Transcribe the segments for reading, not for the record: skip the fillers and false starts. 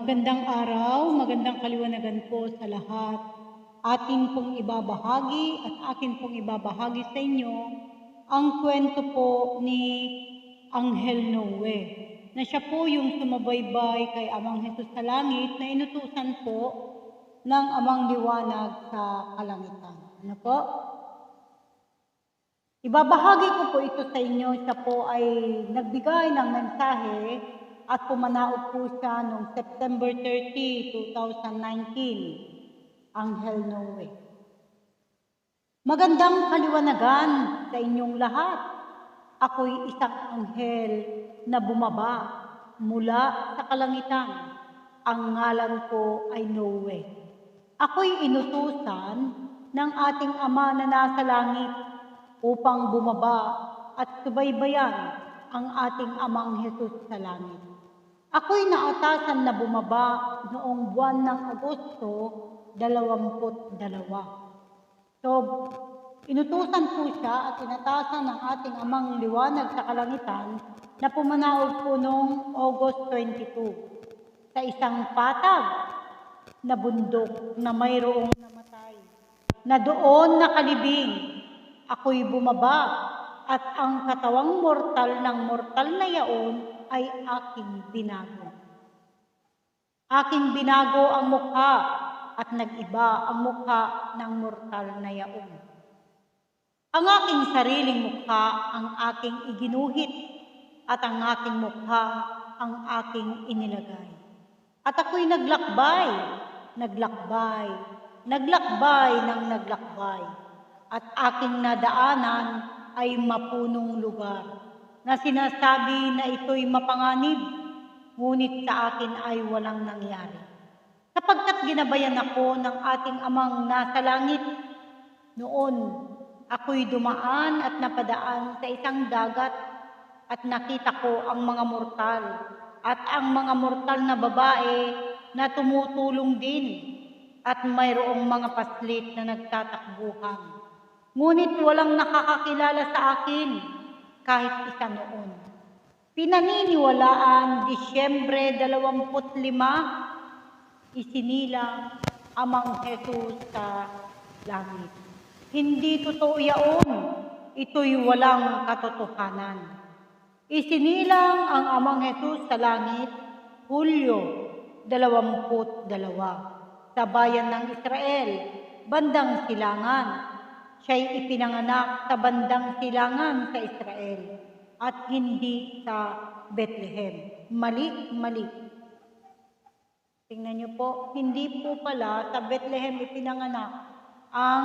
Magandang araw, magandang kaliwanagan po sa lahat. Atin pong ibabahagi at akin pong ibabahagi sa inyo ang kwento po ni Anghel Noe, na siya po yung sumabaybay kay Amang Hesus sa langit na inutusan po ng Amang Liwanag sa kalangitan. Ano po? Ibabahagi ko po ito sa inyo. Siya po ay nagbigay ng mensahe at pumanaog po siya noong September 30, 2019, Anghel Noe. Magandang kaliwanagan sa inyong lahat. Ako'y isang anghel na bumaba mula sa kalangitan. Ang ngalan ko ay Noe. Ako'y inutusan ng ating Ama na nasa langit upang bumaba at subaybayan ang ating Amang Hesus sa langit. Ako'y naatasan na bumaba noong buwan ng Agosto 22. So, inutusan po siya at inatasan ng ating Amang Liwanag sa kalangitan na pumanaog po noong August 22 sa isang patag na bundok na mayroong namatay, na doon nakalibing. Ako'y bumaba at ang katawang mortal ng mortal na yaon ay aking binago. Aking binago ang mukha at nag-iba ang mukha ng mortal na yaon. Ang aking sariling mukha ang aking iginuhit at ang aking mukha ang aking inilagay. At ako'y naglakbay ng naglakbay. At aking nadaanan ay mapunong lugar na sinasabi na ito'y mapanganib, ngunit sa akin ay walang nangyari. Sapagkat ginabayan ako ng ating Amang nasa langit, noon ako'y dumaan at napadaan sa isang dagat at nakita ko ang mga mortal at ang mga mortal na babae na tumutulong din at mayroong mga paslit na nagtatakbuhan. Ngunit walang nakakakilala sa akin kahit isa noon. Pinaniniwalaan, Disyembre 25, isinilang Amang Hesus sa langit. Hindi totoo yaon, ito'y walang katotohanan. Isinilang ang Amang Hesus sa langit, Hulyo 22, sa bayan ng Israel, bandang silangan. Siya'y ipinanganak sa bandang silangan sa Israel at hindi sa Bethlehem. Mali. Tingnan niyo po, hindi po pala sa Bethlehem ipinanganak ang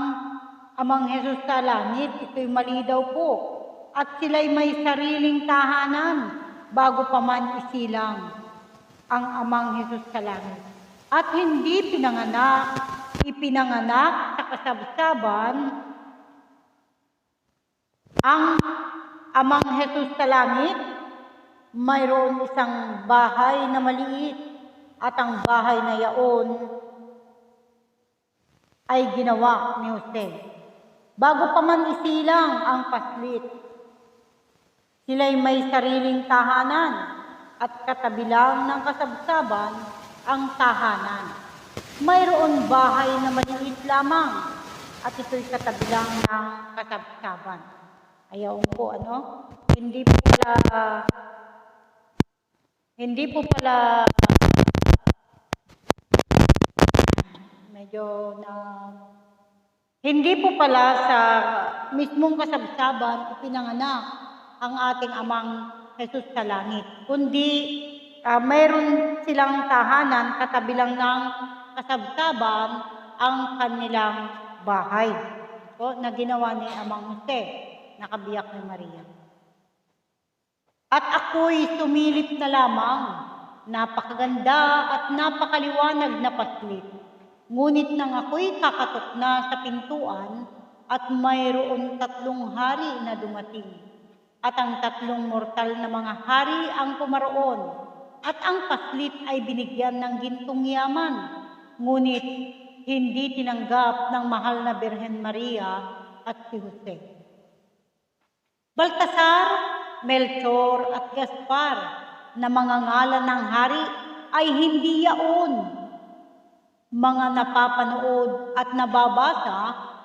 Amang Hesus sa langit. Ito'y mali daw po. At sila'y may sariling tahanan bago pa man isilang ang Amang Hesus sa langit. At hindi ipinanganak sa kasabsaban ang Amang Hesus sa langit. Mayroon isang bahay na maliit at ang bahay na yaon ay ginawa ni Jose. Bago pa man isilang ang paslit, sila'y may sariling tahanan at katabi lang ng kasabsaban ang tahanan. Mayroon bahay na maliit lamang at ito'y katabi lang ng kasabsaban. Ayaw po, Hindi po pala hindi po pala sa mismong kasabsaban ipinanganak ang ating Amang Hesus sa langit, kundi mayroon silang tahanan katabi lang ng kasabsaban ang kanilang bahay na ginawa ni Amang Jose, nakabiyak ni Maria. At ako'y sumilip na lamang, napakaganda at napakaliwanag na paslit. Ngunit nang ako'y kakatok na sa pintuan at mayroon 3 hari na dumating. At ang 3 mortal na mga hari ang pumaroon. At ang paslit ay binigyan ng gintong yaman. Ngunit hindi tinanggap ng mahal na Birhen Maria at si Jose. Baltasar, Melchor at Gaspar na mga ngalan ng hari ay hindi yaon. Mga napapanood at nababasa,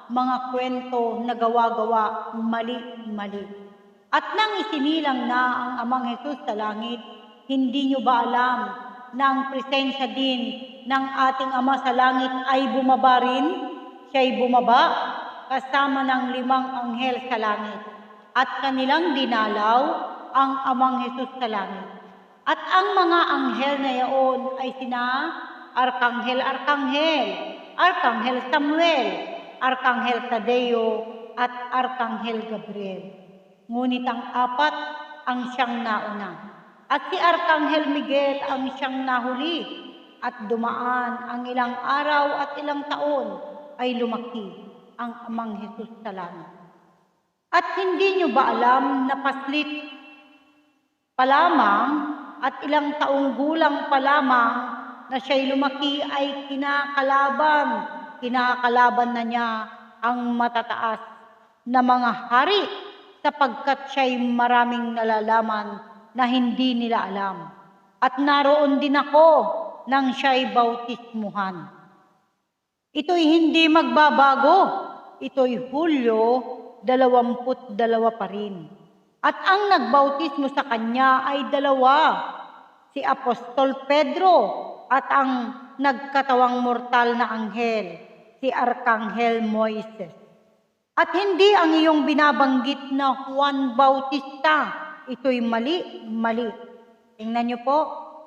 mga kwento na gawa-gawa, mali-mali. At nang isinilang na ang Amang Hesus sa langit, hindi nyo ba alam na ang presensya din ng ating Ama sa langit ay bumaba rin? Siya'y bumaba kasama ng 5 anghel sa langit at kanilang dinalaw ang Amang Hesus sa langit. At ang mga anghel na yaon ay sina Arkanghel Samuel, Arkanghel Tadeo, at Arkanghel Gabriel. Ngunit ang 4 ang siyang nauna. At si Arkanghel Miguel ang siyang nahuli. At dumaan ang ilang araw at ilang taon ay lumaki ang Amang Hesus sa langit. At hindi nyo ba alam na paslit pa lamang at ilang taong gulang pa lamang na siya'y lumaki ay kinakalaban na niya ang matataas na mga hari sapagkat siya'y maraming nalalaman na hindi nila alam. At naroon din ako nang siya'y bautismuhan. Ito'y hindi magbabago. Ito'y Hulyo 22 pa rin. At ang nagbautismo sa kanya ay 2, si Apostol Pedro at ang nagkatawang mortal na anghel, si Arkanghel Moises. At hindi ang iyong binabanggit na Juan Bautista. Ito'y mali. Tingnan niyo po,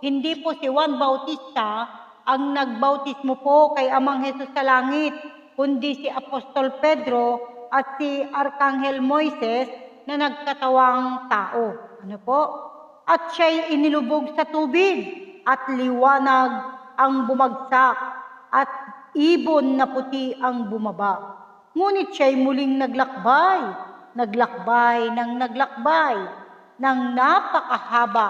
hindi po si Juan Bautista ang nagbautismo po kay Amang Hesus sa langit, kundi si Apostol Pedro at si Arkanghel Moises na nagkatawang tao. Ano po? At siya'y inilubog sa tubig at liwanag ang bumagsak at ibon na puti ang bumaba. Ngunit siya'y muling naglakbay ng napakahaba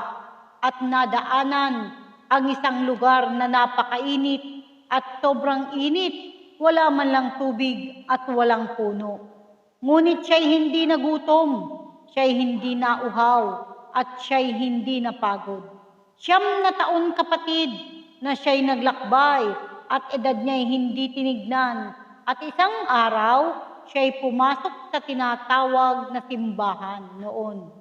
at nadaanan ang isang lugar na napakainit at sobrang init, wala man lang tubig at walang puno. Ngunit siya'y hindi nagutom, siya'y hindi nauhaw, at siya'y hindi napagod. 9 na taon kapatid na siya'y naglakbay at edad niya'y hindi tinignan. At isang araw, siya'y pumasok sa tinatawag na simbahan noon.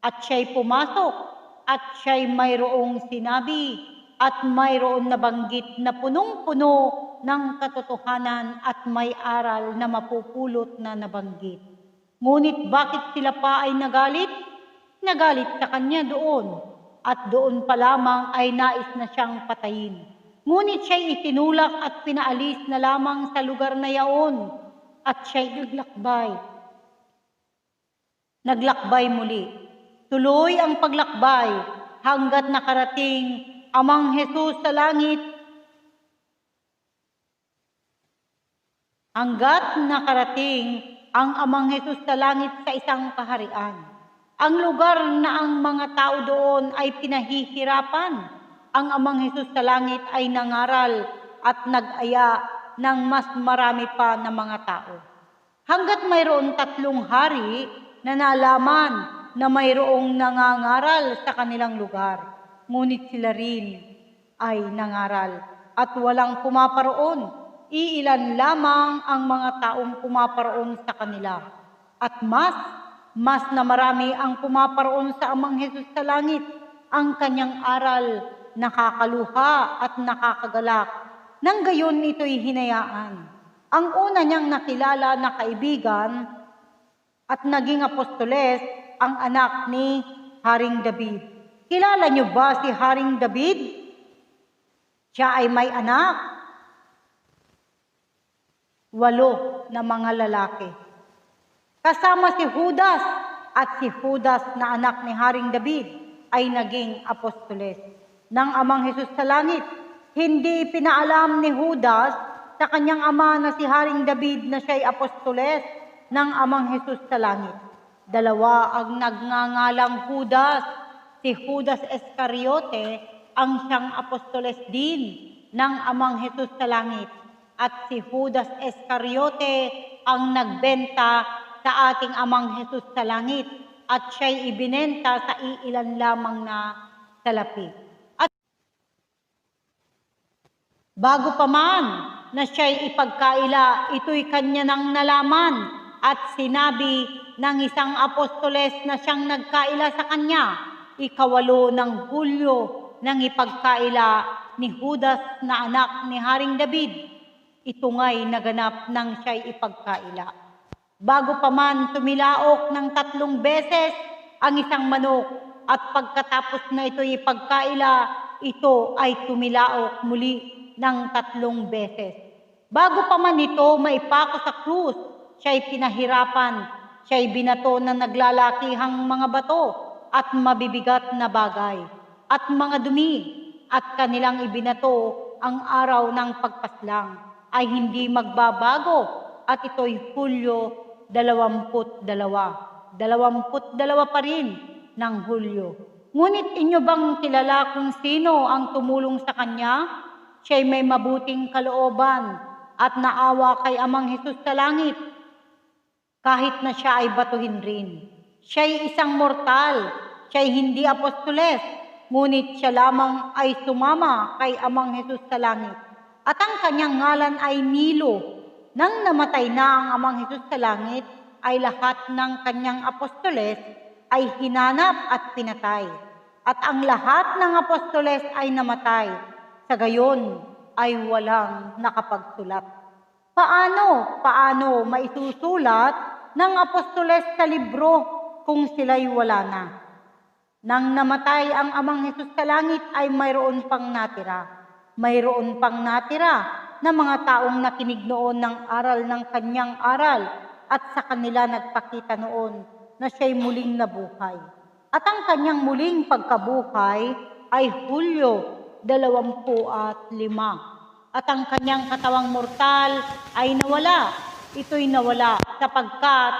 At siya'y pumasok at siya'y mayroong sinabi at mayroon nabanggit na punong-puno ng katotohanan at may aral na mapupulot na nabanggit. Ngunit bakit sila pa ay nagalit? Nagalit sa kanya doon, at doon pa lamang ay nais na siyang patayin. Ngunit siya'y itinulak at pinaalis na lamang sa lugar na yaon, at siya'y naglakbay muli. Tuloy ang paglakbay hanggat nakarating Amang Hesus sa langit. Hanggat nakarating ang Amang Hesus sa langit sa isang kaharian. Ang lugar na ang mga tao doon ay pinahihirapan. Ang Amang Hesus sa langit ay nangaral at nag-aya ng mas marami pa na mga tao. Hanggat mayroon 3 hari na nalaman na mayroong nangangaral sa kanilang lugar. Ngunit sila rin ay nangaral at walang pumaparoon. Iilan lamang ang mga taong pumaparoon sa kanila. At mas na marami ang pumaparoon sa Amang Hesus sa langit. Ang kanyang aral nakakaluha at nakakagalak. Nang gayon ito'y hinayaan. Ang una niyang nakilala na kaibigan at naging apostoles ang anak ni Haring David. Kilala niyo ba si Haring David? Siya ay may anak. 8 na mga lalaki. Kasama si Judas, at si Judas na anak ni Haring David ay naging apostoles ng Amang Hesus sa langit. Hindi pinaalam ni Judas sa kanyang ama na si Haring David na siya'y apostoles ng Amang Hesus sa langit. 2 ang nagngangalang Judas. Si Judas Iscariote ang siyang apostoles din ng Amang Hesus sa langit. At si Judas Iscariote ang nagbenta sa ating Amang Hesus sa langit at siya'y ibinenta sa iilan lamang na salapi. Bago pa man na siya'y ipagkaila, ito'y kanya nang nalaman at sinabi ng isang apostoles na siyang nagkaila sa kanya, 8 ng Hulyo nang ipagkaila ni Judas na anak ni Haring David. Ito nga'y naganap nang siya'y ipagkaila. Bago pa man tumilaok ng 3 beses ang isang manok at pagkatapos na ito'y ipagkaila, ito ay tumilaok muli ng 3 beses. Bago pa man ito maipako sa krus, siya'y pinahirapan, siya'y binato ng naglalakihang mga bato at mabibigat na bagay at mga dumi, at kanilang ibinato ang araw ng pagpaslang ay hindi magbabago, at ito'y Hulyo 22. 22 pa rin ng Hulyo. Ngunit inyo bang kilala kung sino ang tumulong sa kanya? Siya'y may mabuting kalooban at naawa kay Amang Hesus sa langit, kahit na siya ay batuhin rin. Siya'y isang mortal, siya'y hindi apostoles, ngunit siya lamang ay sumama kay Amang Hesus sa langit. At ang kanyang ngalan ay Nilo. Nang namatay na ang Amang Hesus sa langit, ay lahat ng kanyang apostoles ay hinanap at pinatay. At ang lahat ng apostoles ay namatay. Sa gayon ay walang nakapagsulat. Paano maisusulat ng apostoles sa libro kung sila'y wala na? Nang namatay ang Amang Hesus sa langit ay mayroon pang natira. Mayroon pang natira na mga taong nakinig noon ng aral ng kanyang aral at sa kanila nagpakita noon na siya'y muling nabuhay. At ang kanyang muling pagkabuhay ay Hulyo 25. At ang kanyang katawang mortal ay nawala. Ito'y nawala sapagkat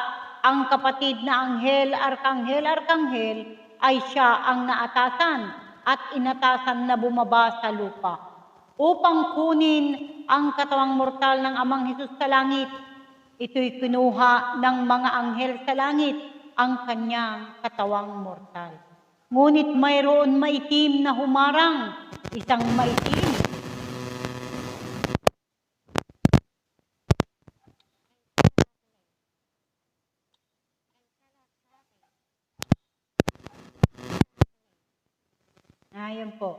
ang kapatid na arkanghel ay siya ang naatasan at inatasan na bumaba sa lupa upang kunin ang katawang mortal ng Amang Hesus sa langit. Ito'y kinuha ng mga anghel sa langit ang kanyang katawang mortal. Ngunit mayroon maitim na humarang, isang maitim. Ayan po.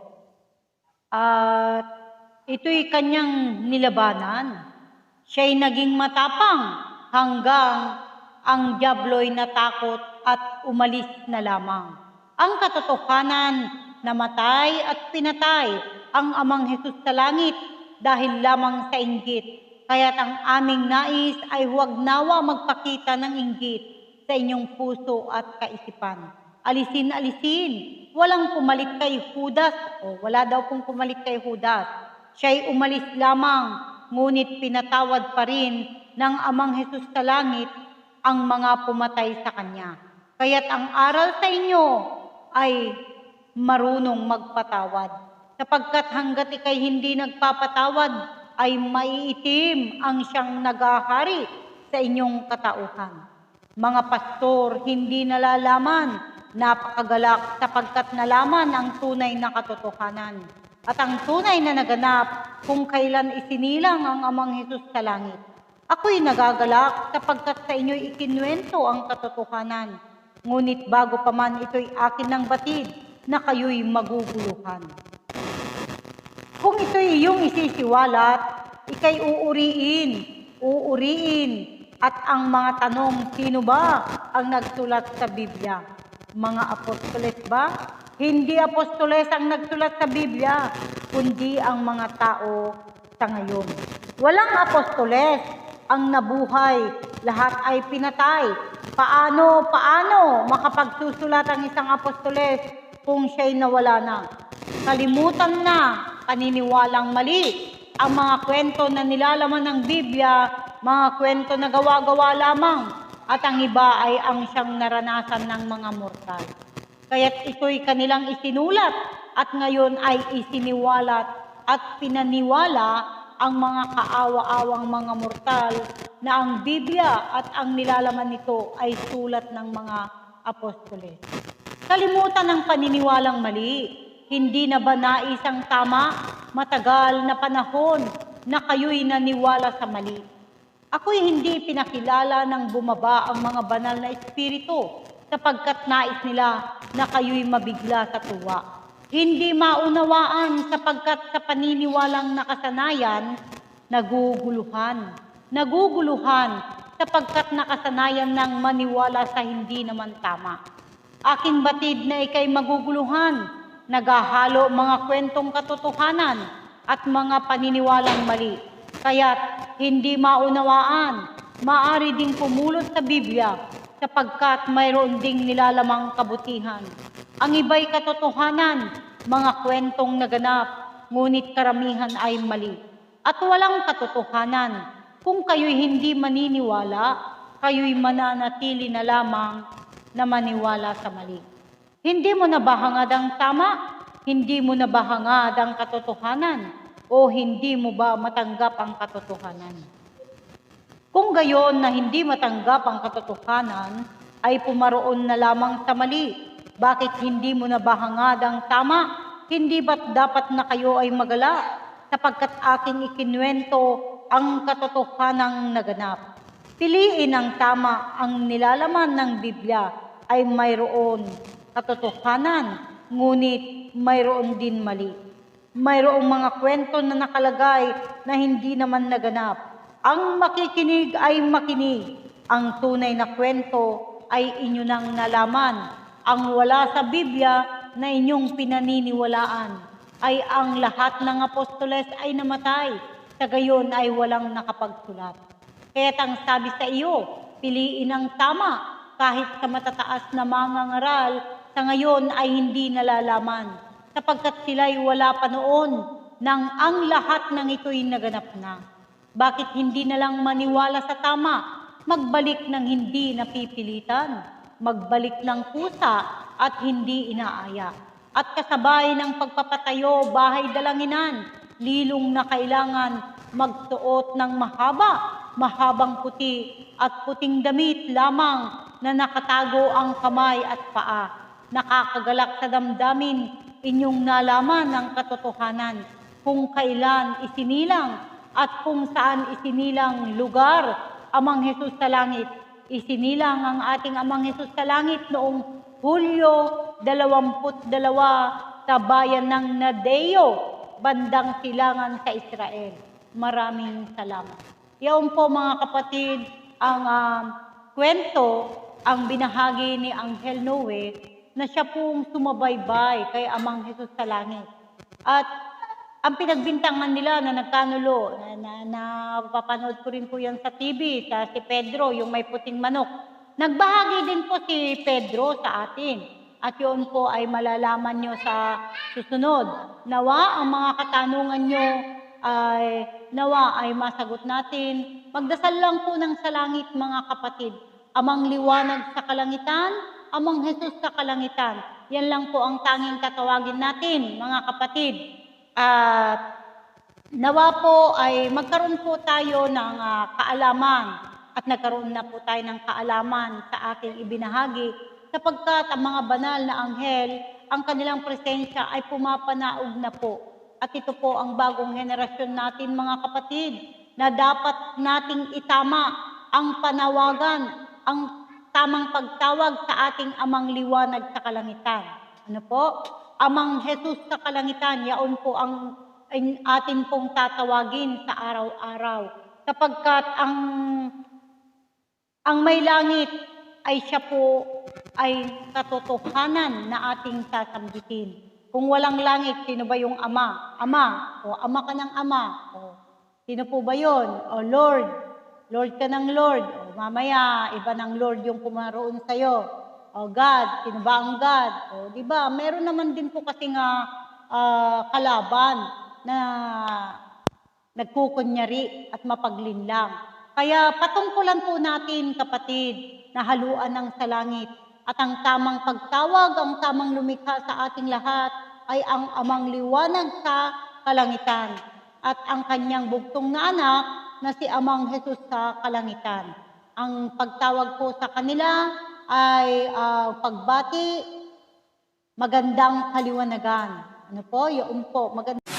At ito'y kanyang nilabanan. Siya'y naging matapang hanggang ang diablo'y natakot at umalis na lamang. Ang katotohanan, namatay at pinatay ang Amang Hesus sa langit dahil lamang sa inggit. Kaya't ang aming nais ay huwag nawa magpakita ng inggit sa inyong puso at kaisipan. Alisin. Walang pumalit kay Judas, o wala daw pong pumalit kay Judas. Siya'y umalis lamang, ngunit pinatawad pa rin ng Amang Hesus sa langit ang mga pumatay sa kanya. Kaya't ang aral sa inyo ay marunong magpatawad, sapagkat hanggat ikay hindi nagpapatawad, ay maiitim ang siyang naghahari sa inyong katauhan. Mga pastor, hindi nalalaman, napakagalak sapagkat nalaman ang tunay na katotohanan at ang tunay na naganap kung kailan isinilang ang Amang Hesus sa langit. Ako'y nagagalak sapagkat sa inyo'y ikinuwento ang katotohanan, ngunit bago pa man ito'y akin ng batid na kayo'y maguguluhan. Kung ito'y iyong isisiwalat, ikay uuriin, at ang mga tanong, sino ba ang nagsulat sa Biblia? Mga apostoles ba? Hindi apostoles ang nagsulat sa Biblia, kundi ang mga tao sa ngayon. Walang apostoles ang nabuhay, lahat ay pinatay. Paano makapagsusulat ang isang apostoles kung siya'y nawala na? Kalimutan na, paniniwalang mali. Ang mga kwento na nilalaman ng Biblia, mga kwento na gawa-gawa lamang, at ang iba ay ang siyang naranasan ng mga mortal. Kaya't ito'y kanilang isinulat at ngayon ay isiniwalat at pinaniwala ang mga kaawa-awang mga mortal na ang Biblia at ang nilalaman nito ay sulat ng mga apostoles. Kalimutan ang paniniwalang mali. Hindi na ba nais ang tama? Matagal na panahon na kayo'y naniwala sa mali. Ako'y hindi pinakilala ng bumaba ang mga banal na espiritu sapagkat nais nila na kayo'y mabigla sa tuwa. Hindi maunawaan sapagkat sa paniniwalang nakasanayan, naguguluhan. Naguguluhan sapagkat nakasanayan ng maniwala sa hindi naman tama. Aking batid na ikay maguguluhan, naghahalo mga kwentong katotohanan at mga paniniwalang mali. Kaya't hindi maunawaan, maaari ding pumulot sa Biblia sapagkat mayroon ding nilalamang kabutihan. Ang iba'y katotohanan, mga kwentong naganap, ngunit karamihan ay mali. At walang katotohanan. Kung kayo'y hindi maniniwala, kayo'y mananatili na lamang na maniwala sa mali. Hindi mo na ba hangad ang tama? Hindi mo na ba hangad ang katotohanan? O hindi mo ba matanggap ang katotohanan? Kung gayon na hindi matanggap ang katotohanan, ay pumaroon na lamang sa mali. Bakit hindi mo na ba hangad ang tama? Hindi ba't dapat na kayo ay magala? Sapagkat aking ikinwento ang katotohanang naganap. Piliin ang tama, ang nilalaman ng Biblia ay mayroon katotohanan, ngunit mayroon din mali. Mayroong mga kwento na nakalagay na hindi naman naganap. Ang makikinig ay makinig. Ang tunay na kwento ay inyo nang nalaman. Ang wala sa Biblia na inyong pinaniniwalaan ay ang lahat ng apostoles ay namatay. Sa gayon ay walang nakapagsulat. Kaya't ang sabi sa iyo, piliin ang tama kahit sa matataas na mangangaral sa ngayon ay hindi nalalaman sapagkat sila'y wala pa noon nang ang lahat ng ito'y naganap na. Bakit hindi na lang maniwala sa tama? Magbalik ng hindi napipilitan, magbalik ng kusa at hindi inaaya. At kasabay ng pagpapatayo bahay dalanginan, lilong na kailangan magsuot ng mahabang puti at puting damit lamang na nakatago ang kamay at paa. Nakakagalak sa damdamin inyong nalaman ang katotohanan kung kailan isinilang at kung saan isinilang lugar Amang Hesus sa langit. Isinilang ang ating Amang Hesus sa langit noong Hulyo 22 sa bayan ng Nadeo, bandang silangan sa Israel. Maraming salamat. Iyon po mga kapatid, ang kwento, ang binahagi ni Anghel Noe na siya pong sumabaybay kay Amang Hesus sa langit. At ang pinagbintangan nila na nagkanulo, napapanood ko rin po yan sa TV, sa si Pedro, yung may puting manok. Nagbahagi din po si Pedro sa atin. At yun po ay malalaman nyo sa susunod. Nawa ang mga katanungan nyo ay masagot natin. Magdasal lang po ng sa langit mga kapatid. Amang liwanag sa kalangitan, Amang Hesus sa kalangitan. Yan lang po ang tanging tatawagin natin mga kapatid. At nawa po ay magkaroon po tayo ng kaalaman at nagkaroon na po tayo ng kaalaman sa ating ibinahagi sapagkat ang mga banal na anghel, ang kanilang presensya ay pumapanaog na po. At ito po ang bagong henerasyon natin mga kapatid na dapat nating itama ang panawagan, ang tamang pagtawag sa ating Amang Liwanag sa kalangitan. Ano po? Amang Hesus sa kalangitan, yaon po ang atin pong tatawagin sa araw-araw. Sapagkat ang may langit ay siya po ay katotohanan na ating sasambitin. Kung walang langit, sino ba yung Ama? Ama, o Ama ka ng Ama. O, sino po ba yun? O Lord, Lord ka ng Lord. O mamaya, iba ng Lord yung pumaroon sa'yo. O God, sino ba ang God? O di ba? Meron naman din po kasi nga kalaban na nagkukunyari at mapaglinlang. Kaya patungkulan po natin kapatid na haluan ng sa langit at ang tamang pagtawag, ang tamang lumikha sa ating lahat ay ang Amang Liwanag sa kalangitan at ang kanyang bugtong na anak na si Amang Hesus sa kalangitan. Ang pagtawag po sa kanila ay pagbati, magandang kaliwanagan. Ano po, yaon po. Maganda.